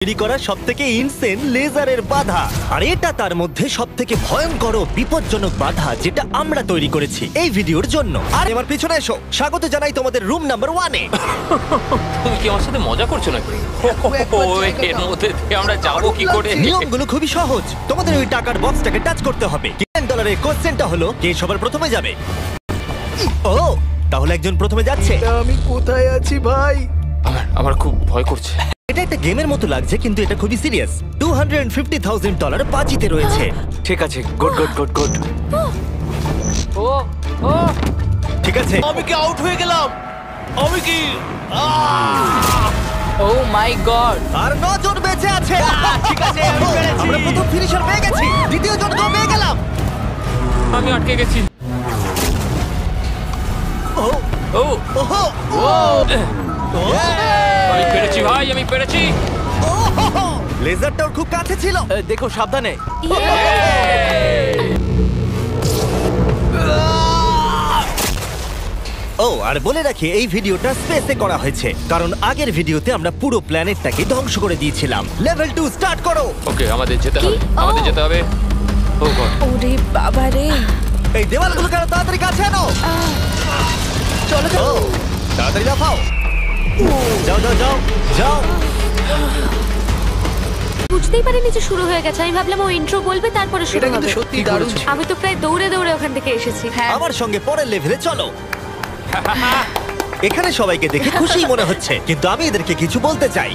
তৈরি করা সবথেকে ইনসেন লেজারের বাধা, আর এটা তার মধ্যে সবথেকে ভয়ঙ্কর ও বিপজ্জনক বাধা যেটা আমরা তৈরি করেছি এই ভিডিওর জন্য। আর আমার পিছনে এসো, স্বাগত জানাই তোমাদের রুম নাম্বার 1 এ। তুমি কি আমার সাথে মজা করছো নাকি? এর মধ্যে দিয়ে আমরা যাবো কি করে? নিয়মগুলো খুবই সহজ, তোমাদের ওই টাকার বক্সটাকে টাচ করতে হবে। $10 কোশ্চেনটা হলো কে সবার প্রথমে যাবে। ও, তাহলে একজন প্রথমে যাচ্ছে। আমি কোথায় আছি ভাই? আমার খুব ভয় করছে। এটা একটা গেমের মতো লাগছে, কিন্তু এটা খুবই সিরিয়াস। $250,000 বাজিতে রয়েছে। ঠিক আছে, গুড গুড গুড গুড। ও ও ঠিক আছে, আমি কি আউট হয়ে গেলাম? আমি কি? ও মাই গড! আর 9 জন বেঁচে আছে। ঠিক আছে, আমি পেরেছি। আমরা প্রথম ফিনিশার পেয়ে গেছি, দ্বিতীয় জনকেও পেয়ে গেলাম। আমি আটকে গেছি। ও ও ওহো ও আমি পেরেছি ভাই, আমি পেরেছি। ওহো, লেজারটা ওর খুব কাছে ছিল। দেখো সাবধানে। ও, আর বলে রাখি এই ভিডিওটা স্পেসে করা হয়েছে, কারণ আগের ভিডিওতে আমরা পুরো প্ল্যানেটটাকে ধ্বংস করে দিয়েছিলাম। লেভেল 2 স্টার্ট করো। ওকে, আমাদের যেতে হবে, কি? আমাদের ও। যেতে হবে। ও গড! ওরে বাবা রে! এই দেওয়ালগুলো কেন তাড়াতাড়ি কাছে আনো। চলো ও, তাড়াতাড়ি লাফাও। যাও যাও যাও যাও। বুঝতেই পারিনি যে শুরু হয়ে গেছে। আমি ভাবলাম ও ইন্ট্রো বলবে তারপরে শুরু এটা কিন্তু হবে। সত্যি দারুণ ছিল। আমি তো প্রায় দৌড়ে দৌড়ে ওখান থেকে এসেছি। হ্যাঁ, আমার সঙ্গে পরের লেভেলে চলো। এখানে সবাইকে দেখে খুশি মনে হচ্ছে, কিন্তু আমি এদেরকে কিছু বলতে চাই।